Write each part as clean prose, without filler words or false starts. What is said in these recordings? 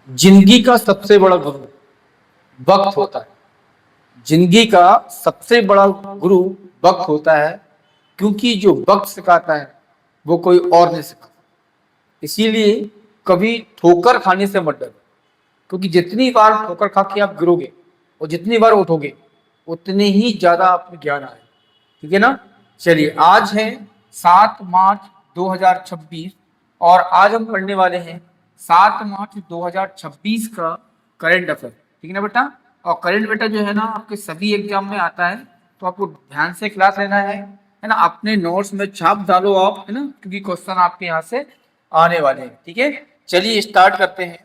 जिंदगी का सबसे बड़ा गुरु वक्त होता है। जिंदगी का सबसे बड़ा गुरु वक्त होता है, क्योंकि जो वक्त सिखाता है वो कोई और नहीं सिखाता। इसीलिए कभी ठोकर खाने से मत डरो, क्योंकि जितनी बार ठोकर खा के आप गिरोगे और जितनी बार उठोगे उतने ही ज्यादा आप में ज्ञान आएगा। ठीक है ना। चलिए, आज है 7 मार्च 2026 और आज हम पढ़ने वाले हैं 7 मार्च 2026 का करंट अफेयर। ठीक है ना बेटा। और करंट बेटा जो है ना आपके सभी एग्जाम में आता है, तो आपको ध्यान से क्लास लेना है ना। अपने नोट्स में छाप डालो आप, है ना, क्योंकि क्वेश्चन आपके यहाँ से आने वाले हैं। ठीक है, चलिए स्टार्ट करते हैं,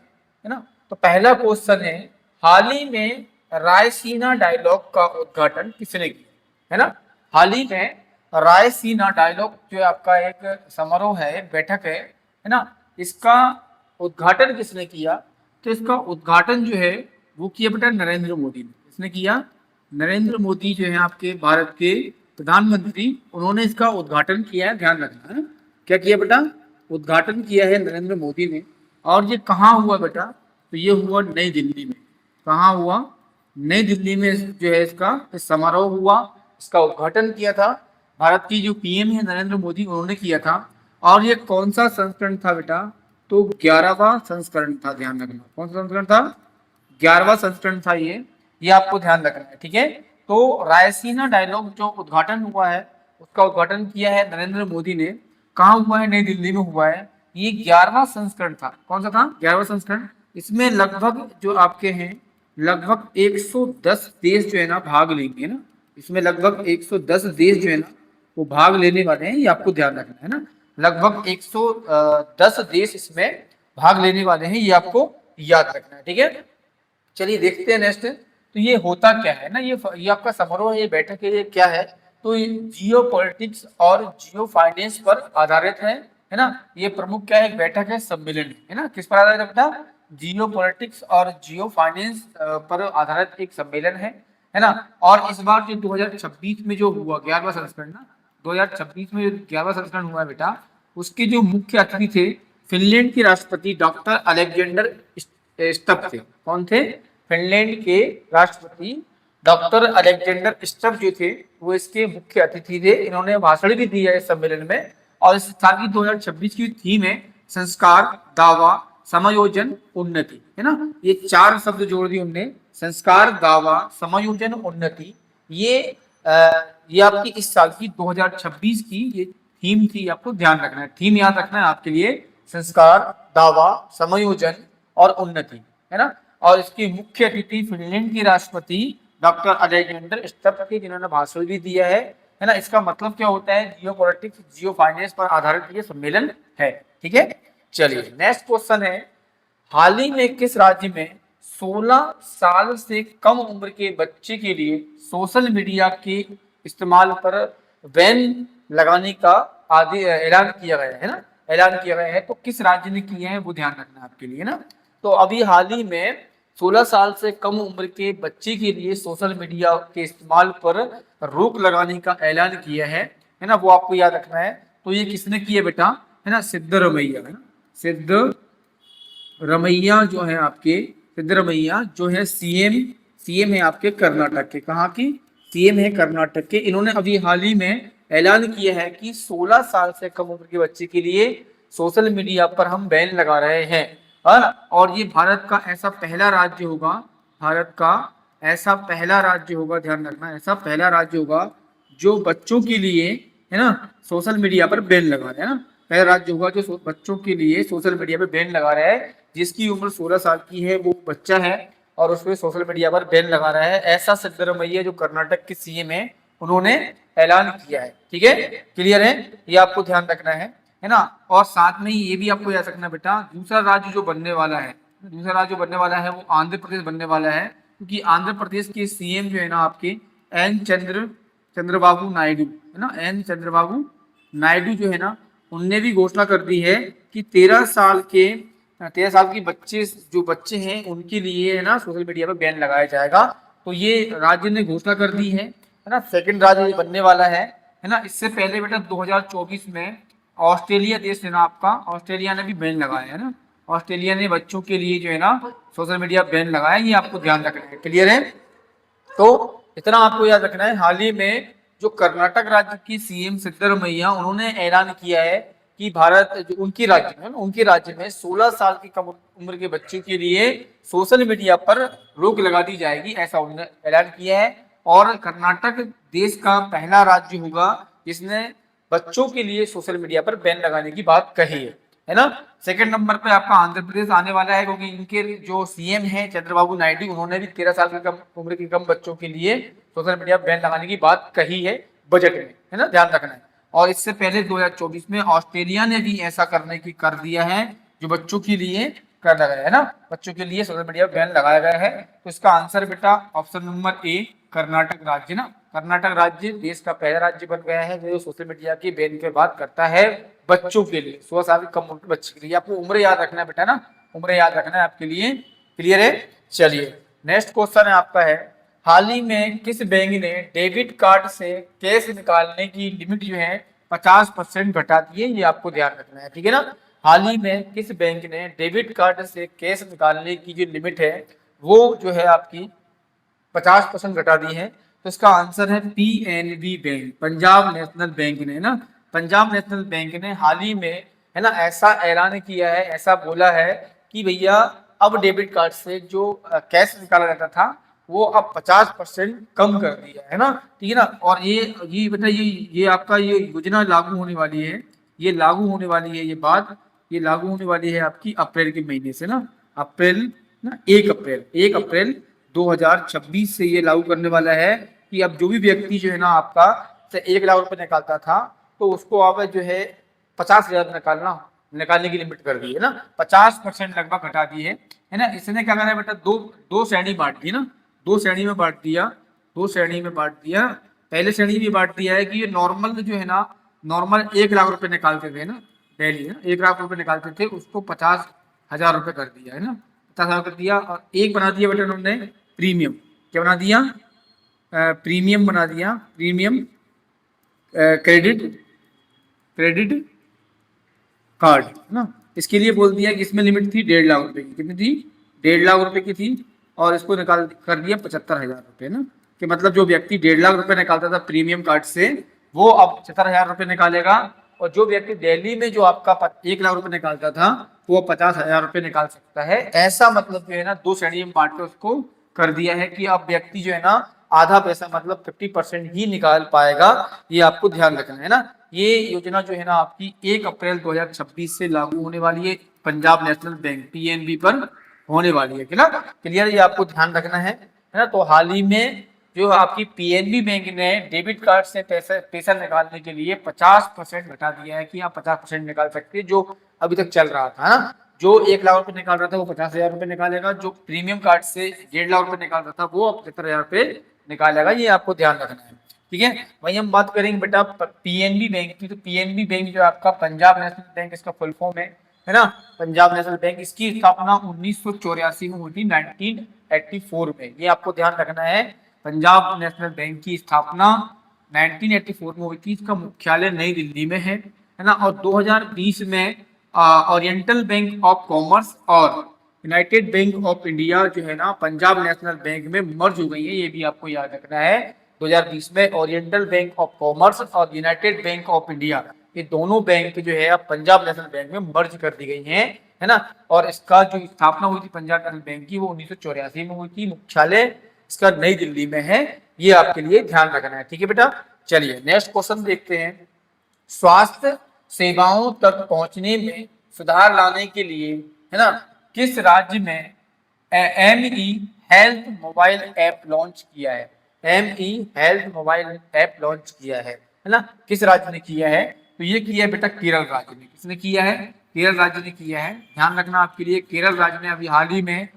है ना। तो पहला क्वेश्चन है, हाल ही में रायसीना डायलॉग का उद्घाटन किसने किया, है ना। हाल ही में रायसीना डायलॉग जो आपका एक समारोह है, बैठक है ना, इसका उद्घाटन किसने किया। तो इसका उद्घाटन जो है वो किया बेटा नरेंद्र मोदी ने। इसने किया, नरेंद्र मोदी जो है आपके भारत के प्रधानमंत्री, उन्होंने इसका उद्घाटन किया है। ध्यान रखना है, क्या किया बेटा, उद्घाटन किया है नरेंद्र मोदी ने। और ये कहाँ हुआ बेटा, तो ये हुआ नई दिल्ली में। कहाँ हुआ, नई दिल्ली में जो है इसका समारोह हुआ, इसका उद्घाटन किया था भारत की जो पीएम है नरेंद्र मोदी, उन्होंने किया था। और ये कौन सा संस्करण था बेटा, तो 11वां संस्करण था। ध्यान रखना, कौन सा संस्करण था, 11वां संस्करण था ये आपको ध्यान रखना है। ठीक है, तो रायसीना डायलॉग जो उद्घाटन हुआ है, उसका उद्घाटन किया है नरेंद्र मोदी ने। कहाँ हुआ है, नई दिल्ली में हुआ है। ये 11वां संस्करण था। कौन सा था, 11वां संस्करण। इसमें लगभग जो आपके हैं लगभग 110 देश जो है ना भाग लेंगे ना। इसमें लगभग 110 देश जो है ना वो भाग लेने वाले हैं, ये आपको ध्यान रखना है ना। लगभग 110 देश इसमें भाग लेने वाले हैं, ये आपको याद रखना है। ठीक है, चलिए देखते हैं नेक्स्ट। तो ये होता क्या है ना, ये आपका समारोह है, ये बैठक है, ये क्या है, तो जियो पॉलिटिक्स और जियो फाइनेंस पर आधारित है ना। ये प्रमुख क्या है, बैठक है, सम्मेलन है ना। किस पर आधारित है बेटा, जियो पॉलिटिक्स और जियो फाइनेंस पर आधारित एक सम्मेलन है ना। और इस बार जो 2026 में जो हुआ 11वां संस्करण ना, 2026 में जो 11वां संस्करण हुआ है बेटा, उसके जो मुख्य अतिथि थे फिनलैंड के राष्ट्रपति डॉक्टर अलेक्जेंडर स्टब थे। कौन थे, फिनलैंड के राष्ट्रपति डॉक्टर अलेक्जेंडर स्टब जो थे वो इसके मुख्य अतिथि थे। इन्होंने भाषण भी दिया इस सम्मेलन में। और इस साल की 2026 की थीम है संस्कार, दावा, समायोजन, उन्नति, है ना। ये 4 शब्द जोड़ दिए उनने, संस्कार, दावा, समायोजन, उन्नति। ये आपकी इस साल की 2026 की ये थीम थी। आपको ध्यान रखना है, थीम याद रखना है आपके लिए, संस्कार, दावा, समायोजन और उन्नति, है ना। और इसके मुख्य अतिथि फिनलैंड के राष्ट्रपति डॉक्टर अलेक्जेंडर स्टब थे, जिन्होंने भाषण भी दिया है ना। इसका मतलब क्या होता है, जियो पॉलिटिक्स जियो फाइनेंस पर आधारित ये सम्मेलन है। ठीक है, चलिए नेक्स्ट क्वेश्चन है, हाल ही में किस राज्य में 16 साल से कम उम्र के बच्चे के लिए सोशल मीडिया के इस्तेमाल पर बैन लगाने का ऐलान किया गया है ना, ऐलान किया गया है। तो किस राज्य ने किया है वो ध्यान रखना आपके लिए ना। तो अभी हाल ही में 16 साल से कम उम्र के बच्चे के लिए सोशल मीडिया के इस्तेमाल पर रोक लगाने का ऐलान किया है ना, वो आपको याद रखना है। तो ये किसने किया बेटा, है ना, सिद्धरमैया, है ना, सिद्धरमैया जो है आपके, सिद्धरमैया जो है सीएम है आपके कर्नाटक के। कहाँ की, सीएम है कर्नाटक के। इन्होंने अभी हाल ही में ऐलान किया है कि 16 साल से कम उम्र के बच्चे के लिए सोशल मीडिया पर हम बैन लगा रहे हैं, है ना। और ये भारत का ऐसा पहला राज्य होगा, भारत का ऐसा पहला राज्य होगा, ध्यान रखना, ऐसा पहला राज्य होगा जो बच्चों के लिए, है ना, सोशल मीडिया पर बैन लगा रहे हैं ना। पहला राज्य होगा जो बच्चों के लिए सोशल मीडिया पर बैन लगा रहा है, जिसकी उम्र 16 साल की है, वो बच्चा है और उसमें सोशल मीडिया पर बैन लगा रहा है। ऐसा सिद्धरमैया जो कर्नाटक के सीएम है, उन्होंने ऐलान किया है। ठीक है, क्लियर है, ये आपको ध्यान रखना है ना। और साथ में ही ये भी आपको याद रखना बेटा, दूसरा राज्य जो बनने वाला है, दूसरा राज्य जो बनने वाला है वो आंध्र प्रदेश बनने वाला है, क्योंकि आंध्र प्रदेश के सीएम जो है ना आपके चंद्रबाबू नायडू, है ना, चंद्रबाबू नायडू जो है ना, उनने भी घोषणा कर दी है कि 13 साल के बच्चे जो बच्चे हैं उनके लिए, है ना, सोशल मीडिया पर बैन लगाया जाएगा। तो ये राज्य ने घोषणा कर दी है ना, सेकंड राज्य बनने वाला है ना। इससे पहले बेटा 2024 में ऑस्ट्रेलिया देश है ना आपका, ऑस्ट्रेलिया ने भी बैन लगाया है ना, ऑस्ट्रेलिया ने बच्चों के लिए जो है ना सोशल मीडिया बैन लगाया, ये आपको ध्यान रखना है। क्लियर है? तो इतना आपको याद रखना है। हाल ही में जो कर्नाटक राज्य की सीएम सिद्धरमैया, उन्होंने ऐलान किया है कि भारत जो उनके राज्य में 16 साल की कम उम्र के बच्चों के लिए सोशल मीडिया पर रोक लगा दी जाएगी, ऐसा उन्होंने ऐलान किया है। और कर्नाटक देश का पहला राज्य होगा जिसने बच्चों के लिए सोशल मीडिया पर बैन लगाने की बात कही है ना। सेकंड नंबर पे आपका आंध्र प्रदेश आने वाला है, क्योंकि इनके जो सीएम हैं चंद्रबाबू नायडू, उन्होंने भी 13 साल की कम उम्र के कम बच्चों के लिए सोशल मीडिया बैन लगाने की बात कही है बजट में, है ना, ध्यान रखना है। और इससे पहले 2024 में ऑस्ट्रेलिया ने भी ऐसा कर दिया है, जो बच्चों के लिए कर लगाया है ना, बच्चों के लिए सोशल मीडिया बैन लगाया गया है। तो इसका आंसर बेटा ऑप्शन नंबर ए, कर्नाटक राज्य ना। कर्नाटक राज्य देश का पहला राज्य बन गया है जो सोशल मीडिया की बैन के बाद करता है बच्चों के लिए, 16 साल की कम उम्र के बच्चे के लिए। आपको उम्र याद रखना है बेटा ना, उम्र याद रखना है आपके लिए। क्लियर है? चलिए नेक्स्ट क्वेश्चन है आपका है, हाल ही में किस बैंक ने डेबिट कार्ड से कैश निकालने की लिमिट जो है 50% घटा दी है, ये आपको ध्यान रखना है, ठीक है ना। हाल ही में किस बैंक ने डेबिट कार्ड से कैश निकालने की जो लिमिट है वो जो है आपकी 50% घटा दी है। तो इसका आंसर है PNB bank, Punjab national bank ने ना, पंजाब नेशनल बैंक ने हाल ही में है ना ऐसा ऐलान किया है, ऐसा बोला है कि भैया अब डेबिट कार्ड से जो कैश निकाला जाता था वो अब 50% कम कर दिया है ना, ठीक है ना। और ये बेटा ये आपका ये योजना लागू होने वाली है, ये लागू होने वाली है, ये लागू होने वाली है आपकी अप्रैल के महीने से ना, अप्रैल ना 1 अप्रैल 2026 से ये लागू करने वाला है कि अब जो भी व्यक्ति जो है ना आपका 1 लाख रुपए निकालता था तो उसको अब जो है 50,000 निकालने की लिमिट कर दी है ना, 50% लगभग घटा दी है ना। इसने क्या करा है बेटा, दो श्रेणी बांट दी ना, दो श्रेणी में बांट दिया। पहले श्रेणी में बांट दिया है कि ये नॉर्मल जो है ना, नॉर्मल 1 लाख रुपए निकालते थे ना डेली, 1 लाख रुपए निकालते थे, उसको 50,000 रुपए कर दिया है ना, 50,000 कर दिया। और एक बना दिया बेटा उन्होंने प्रीमियम, क्या बना दिया, प्रीमियम बना दिया, प्रीमियम क्रेडिट कार्ड ना। इसके लिए बोल दिया कि इसमें लिमिट थी 1.5 लाख रुपए की, कितनी थी, 1.5 लाख रुपए की थी, और इसको निकाल कर दिया 75,000 रुपए ना, कि मतलब जो व्यक्ति 1.5 लाख रुपए निकालता था प्रीमियम कार्ड से वो अब 75,000 रुपए निकालेगा, और जो व्यक्ति दिल्ली में जो आपका 1 लाख रुपए निकालता था वो 50,000 रुपए निकाल सकता है। ऐसा मतलब जो है ना दो श्रेणी में बांट के उसको कर दिया है कि अब व्यक्ति जो है ना आधा पैसा मतलब 50% ही निकाल पाएगा, ये आपको ध्यान रखना है ना। ये योजना जो है ना आपकी 1 अप्रैल 2026 से लागू होने वाली है, पंजाब नेशनल बैंक पीएनबी पर होने वाली है, ना क्लियर, ये आपको ध्यान रखना है ना। तो हाल ही में जो आपकी पीएनबी बैंक ने डेबिट कार्ड से पैसा निकालने के लिए 50% घटा दिया है कि आप 50% निकाल सकते हैं, जो अभी तक चल रहा था ना, जो 1 लाख रुपए निकाल रहा था वो 50,000 रुपए निकालेगा, जो प्रीमियम कार्ड से 1.5 लाख रुपए निकाल रहा था वो अब 75,000 रुपए निकालेगा, ये आपको ध्यान रखना है, ठीक है। वही हम बात करेंगे बेटा पीएनबी बैंक की। तो पीएनबी बैंक जो आपका पंजाब नेशनल बैंक, इसका फुल फॉर्म है ना, पंजाब नेशनल बैंक। इसकी स्थापना 1984 में हुई थी, 1984 में, ये आपको ध्यान रखना है। पंजाब नेशनल बैंक की स्थापना 1984 में हुई थी, इसका मुख्यालय नई दिल्ली में है ना। और 2020 में ओरिएंटल बैंक ऑफ कॉमर्स और यूनाइटेड बैंक ऑफ इंडिया जो है ना पंजाब नेशनल बैंक में मर्ज हो गई है, ये भी आपको याद रखना है। 2020 में ओरिएंटल बैंक ऑफ कॉमर्स और यूनाइटेड बैंक ऑफ इंडिया, ये दोनों बैंक जो है अब पंजाब नेशनल बैंक में मर्ज कर दी गई हैं, है ना। और इसका जो स्थापना हुई थी पंजाब नेशनल बैंक की वो 1984 में हुई थी, मुख्यालय इसका नई दिल्ली में है, ये आपके लिए ध्यान रखना है, ठीक है बेटा। चलिए नेक्स्ट क्वेश्चन देखते हैं, स्वास्थ्य सेवाओं तक पहुंचने में सुधार लाने के लिए है ना किस राज्य में ME health mobile app launch किया है, ME health mobile app launch किया है ना, किस राज्य ने किया है। तो ये किया है बेटा केरल राज्य ने, किसने किया है, केरल राज्य ने किया है, ध्यान रखना आपके लिए। केरल राज्य ने अभी हाल ही में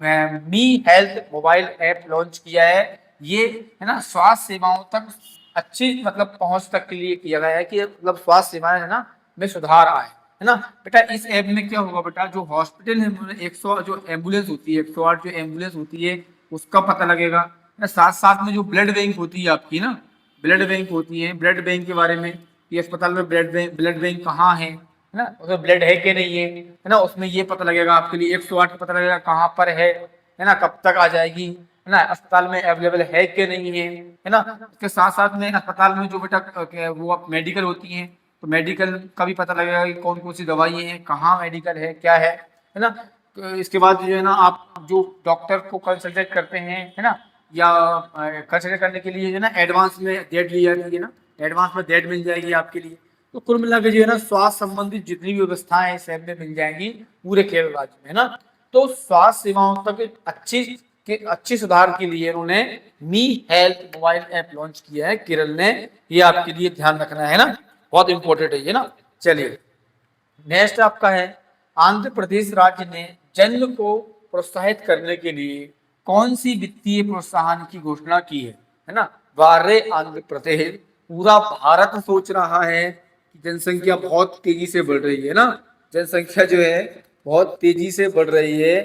मी हेल्थ मोबाइल ऐप लॉन्च किया है, ये है ना स्वास्थ्य सेवाओं तक अच्छी मतलब पहुंच तक के लिए किया गया है कि मतलब स्वास्थ्य सेवाएं है ना में सुधार आए, है ना बेटा। इस ऐप में क्या होगा बेटा, जो हॉस्पिटल है 100 जो एम्बुलेंस होती है 108 जो एम्बुलेंस होती है उसका पता लगेगा, साथ साथ में जो ब्लड बैंक होती है आपकी ना, ब्लड बैंक होती है, ब्लड बैंक के बारे में कि अस्पताल में ब्लड बैंक कहाँ है है ना, उसमें ब्लड है कि नहीं है ना, उसमें ये पता लगेगा आपके लिए, 108 पता लगेगा कहाँ पर है ना, कब तक आ जाएगी, है ना, अस्पताल में अवेलेबल है कि नहीं है ना। उसके साथ साथ में अस्पताल में जो बेटा वो मेडिकल होती हैं, तो मेडिकल का भी पता लगेगा कि कौन कौन सी दवाई है, कहाँ मेडिकल है, क्या है ना। तो इसके बाद जो है ना, आप जो डॉक्टर को कंसल्टेट करते हैं, है ना, या कंसल्टेट करने के लिए जो है ना एडवांस में डेट ली जाती है ना, एडवांस में डेट मिल जाएगी आपके लिए। तो कुल मिला के जो है ना, स्वास्थ्य संबंधित जितनी भी व्यवस्थाएं हैं सब में मिल जाएंगी पूरे केरल राज्य में, है ना। तो स्वास्थ्य सेवाओं तक अच्छी सुधार के लिए उन्होंने मी हेल्थ मोबाइल ऐप लॉन्च किया है केरल ने, ये आपके लिए ध्यान रखना है ना, बहुत इंपॉर्टेंट है ये ना। चलिए नेक्स्ट आपका है, आंध्र प्रदेश राज्य ने जन्म को प्रोत्साहित करने के लिए कौन सी वित्तीय प्रोत्साहन की घोषणा की है ना। बारे आंध्र प्रदेश, पूरा भारत सोच रहा है कि जनसंख्या बहुत तेजी से बढ़ रही है ना, जनसंख्या जो है बहुत तेजी से बढ़ रही है।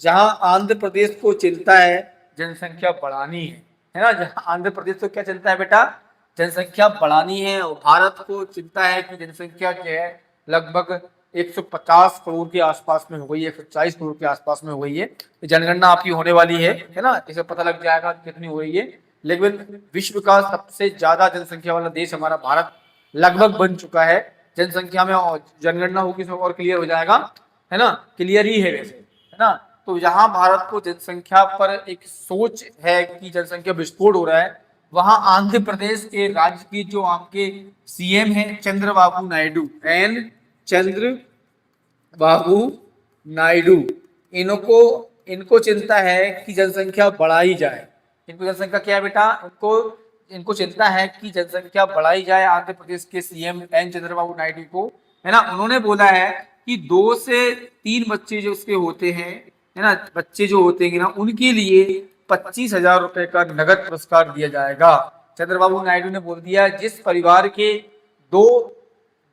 जहां आंध्र प्रदेश को चिंता है जनसंख्या बढ़ानी है ना, जहां आंध्र प्रदेश को क्या चिंता है बेटा, जनसंख्या बढ़ानी है। और भारत को चिंता है कि जनसंख्या जो है लगभग 150 करोड़ के आसपास में हो गई है, 140 करोड़ के आसपास में हो गई है। जनगणना आपकी होने वाली है ना, इसे पता लग जाएगा कितनी हो रही है। लेकिन विश्व का सबसे ज्यादा जनसंख्या वाला देश हमारा भारत लगभग बन चुका है जनसंख्या में, और जनगणना होगी तो और क्लियर हो जाएगा, है ना, क्लियर ही है वैसे, है ना। तो यहाँ भारत को जनसंख्या पर एक सोच है कि जनसंख्या विस्फोट हो रहा है, वहां आंध्र प्रदेश के राज्य की जो आपके सीएम है चंद्रबाबू नायडू, एन चंद्र बाबू नायडू, इनको चिंता है कि जनसंख्या बढ़ाई जाए। इनको जनसंख्या क्या है बेटा, इनको चिंता है कि जनसंख्या बढ़ाई जाए। आंध्र प्रदेश के सीएम एन चंद्रबाबू नायडू को, है ना, उन्होंने बोला है कि 2 से 3 बच्चे जो उसके होते हैं, है ना, बच्चे जो होते हैं ना, उनके लिए 25,000 रुपए का नगद पुरस्कार दिया जाएगा। चंद्रबाबू नायडू ने बोल दिया जिस परिवार के 2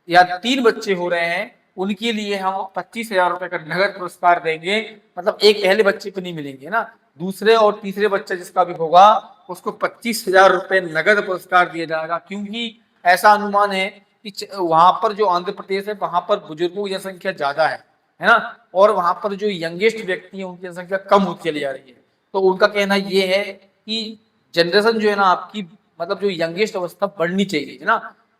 या 3 बच्चे हो रहे हैं उनके लिए हम 25,000 रुपए का नगद पुरस्कार देंगे। मतलब एक पहले बच्चे को नहीं मिलेंगे ना, दूसरे और तीसरे बच्चे जिसका भी होगा उसको 25,000 रुपए नगद पुरस्कार दिया जाएगा। क्योंकि ऐसा अनुमान है कि वहां पर जो आंध्र प्रदेश है वहां पर बुजुर्गों की जनसंख्या ज्यादा है ना, और वहां पर जो यंगेस्ट व्यक्ति है उनकी जनसंख्या कम होती चली जा रही है। तो उनका कहना ये है कि जनरेशन जो है ना आपकी, मतलब जो यंगेस्ट अवस्था बढ़नी चाहिए, है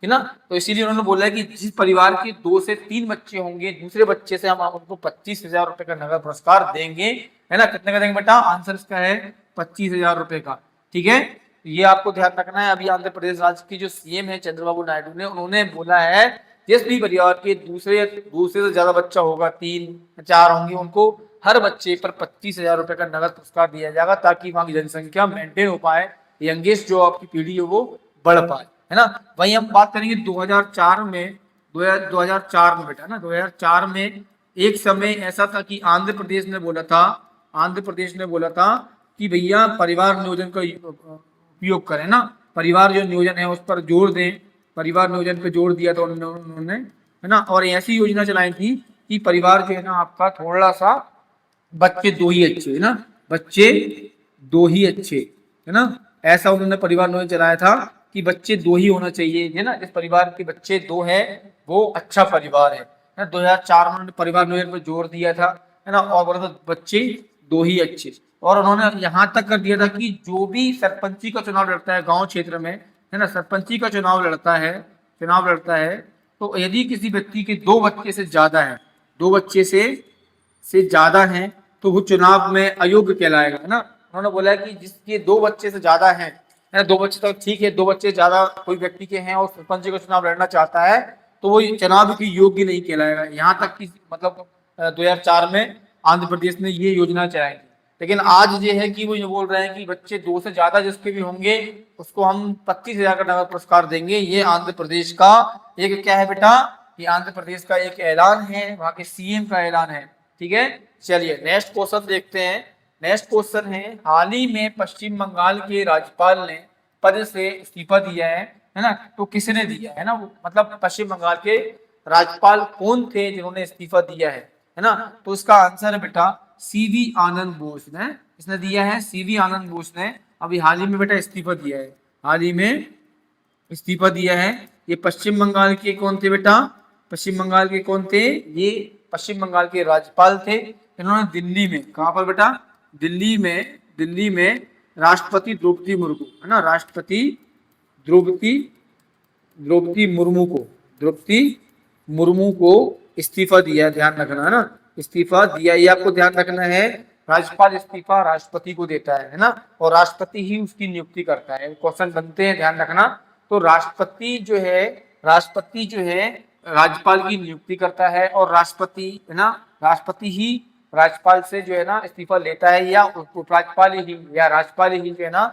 ना। तो इसीलिए उन्होंने बोला है कि जिस परिवार के 2 से 3 बच्चे होंगे, दूसरे बच्चे से हम उनको 25,000 रुपए का नगद पुरस्कार देंगे, है ना। कितने का देंगे बेटा, आंसर इसका है 25,000 रुपए का, ठीक है। ये आपको ध्यान रखना है। अभी आंध्र प्रदेश राज्य की जो सीएम है चंद्रबाबू नायडू ने, उन्होंने बोला है जिस भी परिवार के दूसरे से ज्यादा बच्चा होगा, 3-4 होंगे, उनको हर बच्चे पर 25,000 रुपए का नगद पुरस्कार दिया जाएगा, ताकि वहां की जनसंख्या मेंटेन हो पाए, यंगेस्ट जो आपकी पीढ़ी है वो बढ़ पाए, है ना। वहीं हम बात करेंगे 2004 में, 2004 में बेटा ना, 2004 में एक समय ऐसा था कि आंध्र प्रदेश ने बोला था कि भैया परिवार नियोजन का उपयोग करें ना, परिवार जो नियोजन है उस पर जोर दें, परिवार नियोजन पे जोर दिया था उन्होंने, है ना। और ऐसी योजना चलाई थी कि परिवार जो है ना आपका थोड़ा सा बच्चे 2 ही अच्छे, है ना, बच्चे 2 ही अच्छे, है ना। ऐसा उन्होंने परिवार नियोजन चलाया था कि बच्चे 2 ही होना चाहिए, है ना, जिस परिवार के बच्चे 2 है वो अच्छा परिवार है ना। 2004 में उन्होंने परिवार नियोजन पर जोर दिया था, है ना, और बोला था बच्चे 2 ही अच्छे। और उन्होंने यहाँ तक कर दिया था कि जो भी सरपंची का चुनाव लड़ता है गांव क्षेत्र में, है ना, सरपंची का चुनाव लड़ता है, तो यदि किसी व्यक्ति के 2 बच्चे से ज्यादा है, 2 बच्चे से ज्यादा हैं, तो वो चुनाव में अयोग्य कहलाएगा, है ना। उन्होंने बोला है कि जिसके 2 बच्चे से ज्यादा हैं, है ना, 2 बच्चे तो ठीक है, 2 बच्चे ज्यादा कोई व्यक्ति के हैं और सरपंच का चुनाव लड़ना चाहता है, तो वो चुनाव की योग्य नहीं कहलाएगा। यहाँ तक कि मतलब 2004 में आंध्र प्रदेश ने ये योजना चलाई थी। लेकिन आज ये है कि वो ये बोल रहे हैं कि बच्चे 2 से ज्यादा जिसके भी होंगे उसको हम 25,000 का नगद पुरस्कार देंगे। ये आंध्र प्रदेश का एक क्या है बेटा, ये आंध्र प्रदेश का एक ऐलान है, वहां के सीएम का ऐलान है, ठीक है। चलिए नेक्स्ट क्वेश्चन देखते हैं। नेक्स्ट क्वेश्चन है, हाल ही में पश्चिम बंगाल के राज्यपाल ने पद से इस्तीफा दिया है ना, तो किसने दिया है ना, मतलब पश्चिम बंगाल के राज्यपाल कौन थे जिन्होंने इस्तीफा दिया है ना। तो इसका आंसर है बेटा सीवी आनंद बोस ने, इसने दिया है, सीवी आनंद बोस ने अभी हाल ही में बेटा इस्तीफा दिया है, हाल ही में इस्तीफा दिया है। ये पश्चिम बंगाल के कौन थे बेटा, पश्चिम बंगाल के कौन थे? ये पश्चिम बंगाल के राज्यपाल थे। इन्होंने दिल्ली में, कहां पर बेटा? दिल्ली में राष्ट्रपति द्रौपदी मुर्मू, है ना, राष्ट्रपति द्रौपदी द्रौपदी मुर्मू को इस्तीफा दिया, ध्यान रखना, है ना, इस्तीफा दिया, ये आपको ध्यान रखना है। राज्यपाल इस्तीफा राष्ट्रपति को देता है ना, और राष्ट्रपति ही उसकी नियुक्ति करता है। क्वेश्चन बनते हैं, ध्यान रखना। तो राष्ट्रपति जो है राज्यपाल की नियुक्ति करता है, और राष्ट्रपति, है ना, राष्ट्रपति ही राज्यपाल से जो है ना इस्तीफा लेता है, या उपराज्यपाल ही या राज्यपाल ही जो है ना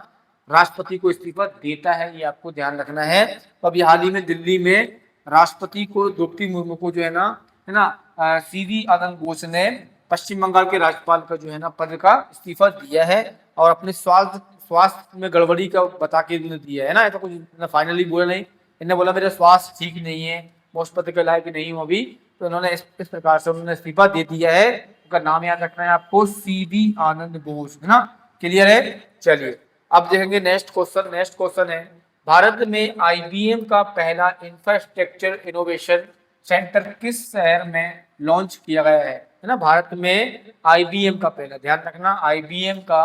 राष्ट्रपति को इस्तीफा देता है, ये आपको ध्यान रखना है। तो अभी हाल ही में दिल्ली में राष्ट्रपति को, द्रौपदी मुर्मू को जो है ना सीवी आनंद बोस ने पश्चिम बंगाल के राज्यपाल का जो है ना पद का इस्तीफा दिया है, और अपने स्वास्थ्य में गड़बड़ी का बता के दिया है ना, ऐसा कुछ फाइनली बोला नहीं, इन्होंने बोला मेरा स्वास्थ्य ठीक नहीं है, मैं उस पद के लायक नहीं हूँ अभी, तो इन्होंने इस प्रकार से उन्होंने इस्तीफा दे दिया है। उनका नाम याद रखना है आपको, सीवी आनंद बोस, है ना, क्लियर है। चलिए अब देखेंगे नेक्स्ट क्वेश्चन है, भारत में आईबीएम का पहला इंफ्रास्ट्रक्चर इनोवेशन सेंटर किस शहर में लॉन्च किया गया है ना, भारत में आईबीएम का पहला, ध्यान रखना, आईबीएम का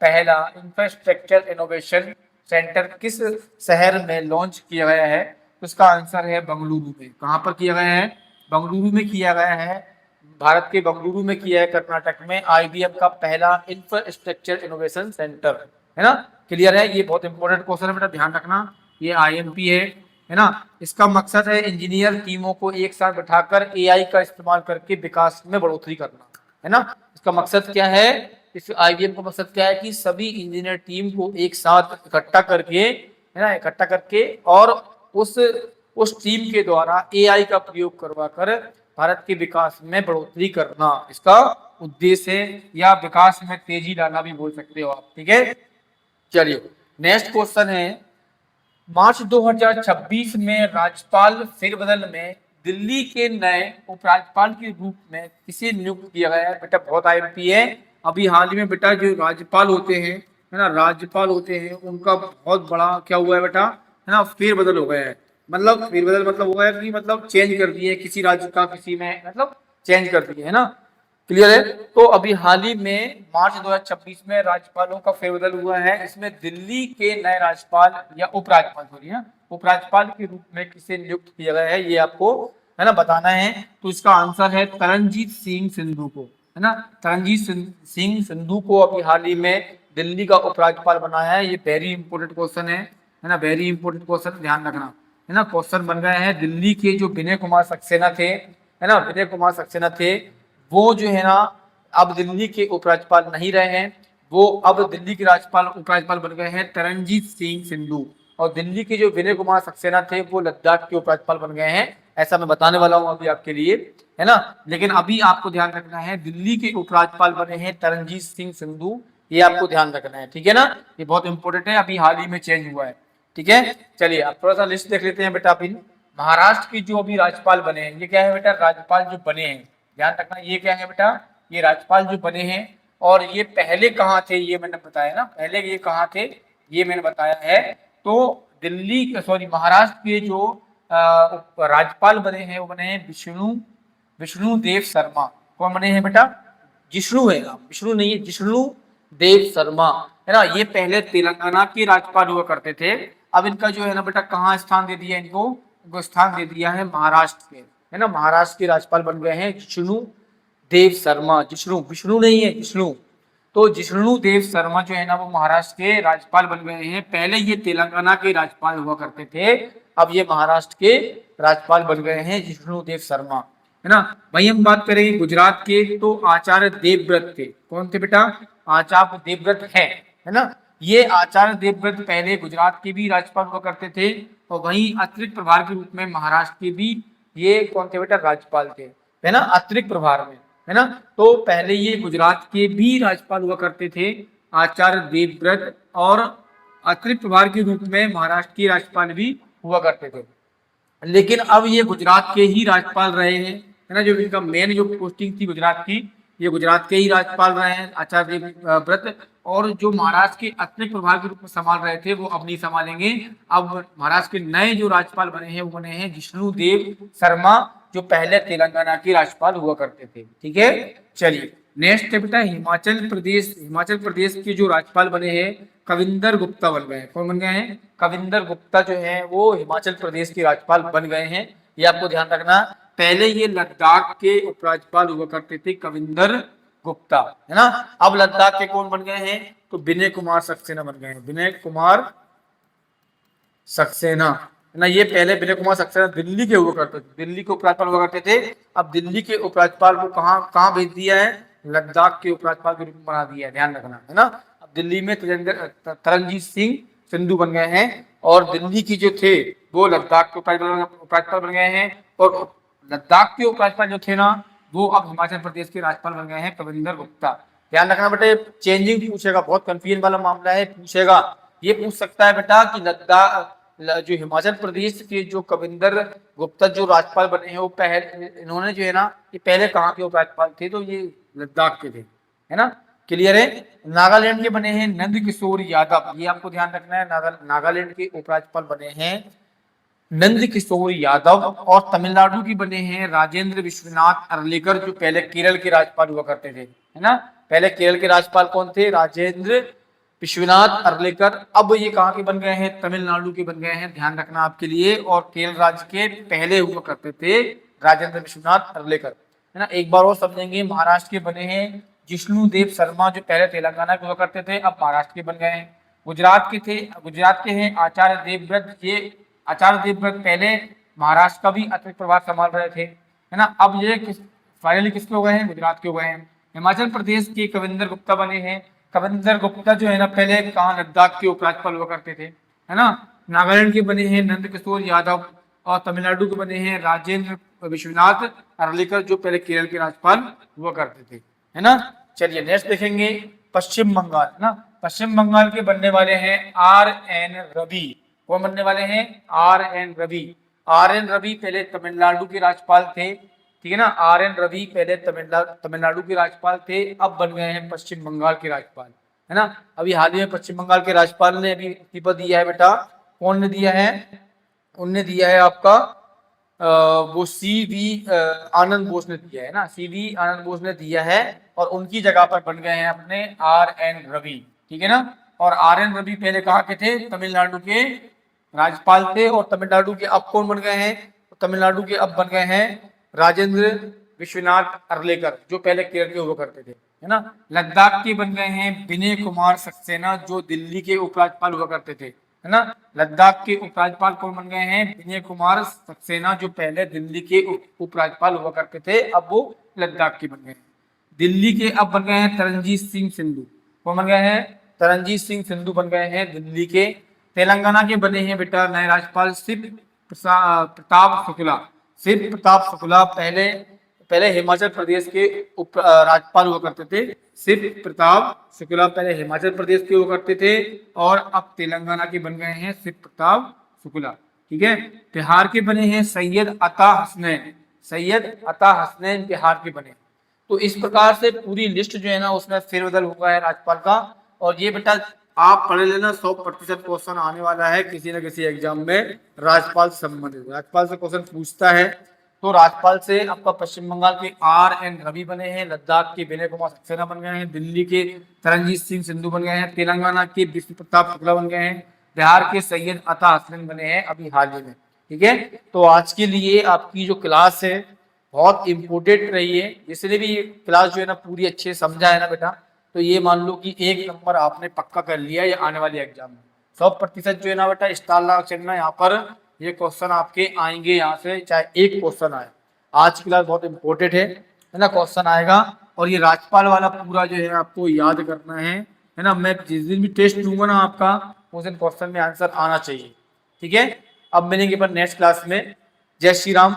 पहला इंफ्रास्ट्रक्चर इनोवेशन सेंटर किस शहर में लॉन्च किया गया है? तो इसका आंसर है बेंगलुरु में। कहां पर किया गया है? बेंगलुरु में किया गया है, भारत के बेंगलुरु में किया है, कर्नाटक में, आईबीएम का पहला इंफ्रास्ट्रक्चर इनोवेशन सेंटर, है ना, क्लियर है। ये बहुत इंपॉर्टेंट क्वेश्चन है बेटा, ध्यान रखना, ये आईएमपी है ना। इसका मकसद है इंजीनियर टीमों को एक साथ बैठाकर एआई का इस्तेमाल करके विकास में बढ़ोतरी करना, है ना। इसका मकसद क्या है? इस आईबीएम का मकसद क्या है कि सभी इंजीनियर टीम को एक साथ इकट्ठा करके, है ना, इकट्ठा करके और उस टीम के द्वारा एआई का प्रयोग करवाकर भारत के विकास में बढ़ोतरी करना इसका उद्देश्य है, या विकास में तेजी लाना भी बोल सकते हो आप, ठीक है। चलिए नेक्स्ट क्वेश्चन है, मार्च 2026 में राज्यपाल फेरबदल में दिल्ली के नए उपराज्यपाल के रूप में किसे नियुक्त किया गया है? बेटा बहुत आईएमपी है। अभी हाल ही में बेटा जो राज्यपाल होते हैं, है ना, राज्यपाल होते हैं, उनका बहुत बड़ा क्या हुआ है बेटा, है ना, फेरबदल हो गया है। मतलब फेरबदल मतलब हुआ है कि मतलब चेंज कर दिए, किसी राज्य का किसी में मतलब चेंज कर दिए, है ना, क्लियर है। तो अभी हाल ही में मार्च 2026 में राज्यपालों का फेरबदल हुआ है। इसमें दिल्ली के नए राज्यपाल या उपराज्यपाल के रूप में किसे नियुक्त किया गया है, ये आपको, है ना, बताना है। तो इसका आंसर है तरनजीत सिंह संधू को, है ना, तरनजीत सिंह संधू को अभी हाल ही में दिल्ली का उपराज्यपाल बनाया है। ये वेरी इंपॉर्टेंट क्वेश्चन है ना, वेरी इंपॉर्टेंट क्वेश्चन, ध्यान रखना, है ना। क्वेश्चन बन गए हैं, दिल्ली के जो विनय कुमार सक्सेना थे, है ना, विनय कुमार सक्सेना थे, वो जो है ना अब दिल्ली के उपराज्यपाल नहीं रहे हैं, वो अब दिल्ली के उपराज्यपाल बन गए हैं तरनजीत सिंह संधू। और दिल्ली के जो विनय कुमार सक्सेना थे वो लद्दाख के उपराज्यपाल बन गए हैं, ऐसा मैं बताने वाला हूं अभी आपके लिए, है ना। लेकिन अभी आपको ध्यान रखना है, दिल्ली के उपराज्यपाल बने हैं तरनजीत सिंह संधू, ये आपको ध्यान रखना है, ठीक है ना, ये बहुत इंपॉर्टेंट है, अभी हाल ही में चेंज हुआ है, ठीक है। चलिए आप थोड़ा सा लिस्ट देख लेते हैं बेटा। अभी महाराष्ट्र की जो अभी राज्यपाल बने हैं, ये क्या है बेटा, राज्यपाल जो बने हैं, ध्यान रखना, ये क्या है बेटा, ये राज्यपाल जो बने हैं। और ये पहले कहाँ थे, ये मैंने बताया ना, पहले ये कहाँ थे ये मैंने बताया है। तो महाराष्ट्र के जो राज्यपाल बने हैं वो बने हैं विष्णु देव शर्मा। कौन बने हैं बेटा? जिष्णु है, विष्णु नहीं है, जिष्णु देव शर्मा, है ना। ये पहले तेलंगाना के राज्यपाल हुआ करते थे, अब इनका जो है ना बेटा कहाँ स्थान दे दिया इनको स्थान दे दिया है महाराष्ट्र के, है ना, महाराष्ट्र के राज्यपाल बन गए हैं जिष्णु देव शर्मा। विष्णु नहीं है, जिष्णु। तो जिष्णु देव शर्मा जो है ना वो महाराष्ट्र के राज्यपाल बन गए हैं। पहले ये तेलंगाना के राज्यपाल हुआ करते थे, अब ये महाराष्ट्र के राज्यपाल बन गए हैं जिष्णु देव शर्मा, है ना। वही हम बात करेंगे गुजरात के, तो आचार्य देवव्रत थे। कौन थे बेटा? आचार्य देवव्रत है ना। ये आचार्य देवव्रत पहले गुजरात के भी राज्यपाल हुआ करते थे, और वहीं अतिरिक्त प्रभार के रूप में महाराष्ट्र के भी ये कौन थे बेटा? राज्यपाल थे, है ना, अतिरिक्त प्रभार में, है ना। तो पहले ये गुजरात के भी राज्यपाल हुआ करते थे आचार्य देवव्रत, और अतिरिक्त प्रभार के रूप में महाराष्ट्र के राज्यपाल भी हुआ करते थे। लेकिन अब ये गुजरात के ही राज्यपाल रहे हैं, है ना, जो इनका मेन जो पोस्टिंग थी गुजरात की, ये गुजरात के ही राज्यपाल रहे हैं आचार्य देवव्रत, और जो महाराष्ट्र के अतिरिक्त प्रभार के रूप में संभाल रहे थे वो अब नहीं संभालेंगे। अब महाराष्ट्र के नए जो राज्यपाल बने हैं वो बने हैं जिष्णुदेव शर्मा, जो पहले तेलंगाना के राज्यपाल हुआ करते थे। ठीक है, चलिए नेक्स्ट है बेटा हिमाचल प्रदेश। हिमाचल प्रदेश के जो राज्यपाल बने हैं कविंदर गुप्ता बन गए हैं। कौन बन गए हैं? कविंदर गुप्ता जो है वो हिमाचल प्रदेश के राज्यपाल बन गए हैं। ये आपको ध्यान रखना। पहले ये लद्दाख के उपराज्यपाल हुआ करते थे कविंदर गुप्ता, है ना। अब लद्दाख के कौन बन गए हैं? तो विनय कुमार सक्सेना बन गए हैं। विनय कुमार सक्सेना, है ना। ये पहले विनय कुमार सक्सेना दिल्ली के हुआ करते थे, दिल्ली के उपराज्यपाल हुआ करते थे। अब दिल्ली के उपराज्यपाल को कहाँ भेज दिया है? लद्दाख के उपराज्यपाल के रूप में बना दिया है, ध्यान रखना, है ना। अब दिल्ली में तरनजीत सिंह संधू बन गए हैं, और दिल्ली की जो थे वो लद्दाख के उपराज्यपाल बन गए हैं, और लद्दाख के उपराज्यपाल जो थे ना वो अब हिमाचल प्रदेश के राज्यपाल बन गए हैं कविंदर गुप्ता। ध्यान रखना बेटे, चेंजिंग पूछेगा, बहुत कंफ्यूजन वाला मामला है, पूछेगा। ये पूछ सकता है बेटा कि लद्दाख जो हिमाचल प्रदेश के जो कविंदर गुप्ता जो राज्यपाल बने हैं वो पहले इन्होंने जो है ना ये पहले कहाँ के उपराज्यपाल थे? तो ये लद्दाख के थे, है ना। क्लियर है। नागालैंड के बने हैं नंद किशोर यादव, ये आपको ध्यान रखना है। नागालैंड के उपराज्यपाल बने हैं नंद किशोर यादव, और तमिलनाडु की बने हैं राजेंद्र विश्वनाथ अर्लेकर, जो पहले केरल के राज्यपाल हुआ करते थे, है ना। पहले केरल के राज्यपाल कौन थे? राजेंद्र विश्वनाथ अर्लेकर। अब ये कहाँ के बन गए हैं? तमिलनाडु के बन गए हैं, ध्यान रखना आपके लिए। और केरल राज्य के पहले हुआ करते थे राजेंद्र विश्वनाथ अर्लेकर, है ना। एक बार और समझेंगे। महाराष्ट्र के बने हैं जिष्णुदेव शर्मा, जो पहले तेलंगाना के हुआ करते थे, अब महाराष्ट्र के बन गए हैं। गुजरात के हैं आचार्य देवव्रत। ये आचार्य देवव्रत पहले महाराष्ट्र का भी अतिरिक्त प्रभार संभाल रहे थे, है ना। अब ये फाइनली किसके हो गए हैं? गुजरात के हो गए हैं। हिमाचल प्रदेश के कविंदर गुप्ता बने हैं। कविंदर गुप्ता जो है ना पहले कहाँ? लद्दाख के उपराज्यपाल हुआ करते थे, है ना। नागालैंड के बने हैं नंद किशोर यादव, और तमिलनाडु के बने हैं राजेंद्र विश्वनाथ अर्लेकर, जो पहले केरल के राज्यपाल हुआ करते थे, है ना। चलिए नेक्स्ट देखेंगे पश्चिम बंगाल, है ना। पश्चिम बंगाल के बनने वाले हैं RN रवि। कौन बनने वाले हैं? RN रवि। RN रवि पहले तमिलनाडु के राज्यपाल थे, ठीक है ना। RN रवि पहले तमिलनाडु के राज्यपाल थे, अब बन गए हैं पश्चिम बंगाल के राज्यपाल, है ना। अभी हाल ही में पश्चिम बंगाल के राज्यपाल ने अभी इस्तीफा दिया है बेटा। कौन ने दिया है? उनने दिया है आपका वो CV आनंद बोस ने दिया है ना। CV आनंद बोस ने दिया है, और उनकी जगह पर बन गए हैं अपने RN रवि, ठीक है ना। और RN रवि पहले कहाँ के थे? तमिलनाडु के राज्यपाल थे, और तमिलनाडु के अब कौन बन गए हैं? तमिलनाडु के अब बन गए हैं राजेंद्र विश्वनाथ अर्लेकर, जो पहले केरल के हुआ करते थे, है ना। लद्दाख के बन गए हैं विनय कुमार सक्सेना, जो दिल्ली के उपराज्यपाल हुआ करते थे, है ना। लद्दाख के उपराज्यपाल कौन बन गए हैं? विनय कुमार सक्सेना, जो पहले दिल्ली के उपराज्यपाल हुआ करते थे, अब वो लद्दाख के बन गए हैं। दिल्ली के अब बन गए हैं तरनजीत सिंह संधू। कौन बन गए हैं? तरनजीत सिंह संधू बन गए हैं दिल्ली के। तेलंगाना के बने हैं बेटा नए राज्यपाल शिव प्रताप शुक्ला। शिव प्रताप शुक्ला पहले हिमाचल प्रदेश के उप राज्यपाल हुआ करते थे। शिव प्रताप शुक्ला पहले हिमाचल प्रदेश के हुआ करते थे, और अब तेलंगाना के बन गए हैं शिव प्रताप शुक्ला, ठीक है। बिहार के बने हैं सैयद अता हसनैन। सैयद अता हसनैन बिहार के बने। तो इस प्रकार से पूरी लिस्ट जो है ना उसमें फेरबदल हुआ है राज्यपाल का। और ये बेटा आप पढ़ लेना, 100% क्वेश्चन आने वाला है किसी न किसी एग्जाम में राज्यपाल से संबंधित। राज्यपाल से क्वेश्चन पूछता है, तो राज्यपाल से आपका पश्चिम बंगाल के RN रवि बने हैं, लद्दाख के विनय कुमार सक्सेना बन गए हैं, दिल्ली के तरनजीत सिंह संधू बन गए हैं, तेलंगाना के विष्णु प्रताप शुक्ला बन गए हैं, बिहार के सैयद अता हसनैन बने हैं अभी हाल ही में, ठीक है। तो आज के लिए आपकी जो क्लास है बहुत इम्पोर्टेंट रही है। जिसने भी ये क्लास जो है ना पूरी अच्छे समझा है ना बेटा, तो ये मान लो कि 1 नंबर आपने पक्का कर लिया है आने वाले एग्जाम में। 100% जो है ना बेटा स्टार लगा चलना, यहाँ पर ये क्वेश्चन आपके आएंगे, यहाँ से चाहे एक क्वेश्चन आए। आज की क्लास बहुत इंपॉर्टेंट है ना, क्वेश्चन आएगा। और ये राज्यपाल वाला पूरा जो है आपको याद करना है ना। मैं जिस दिन भी टेस्ट लूंगा ना आपका, उस दिन क्वेश्चन में आंसर आना चाहिए, ठीक है। अब मिलेंगे पर नेक्स्ट क्लास में। जय श्री राम।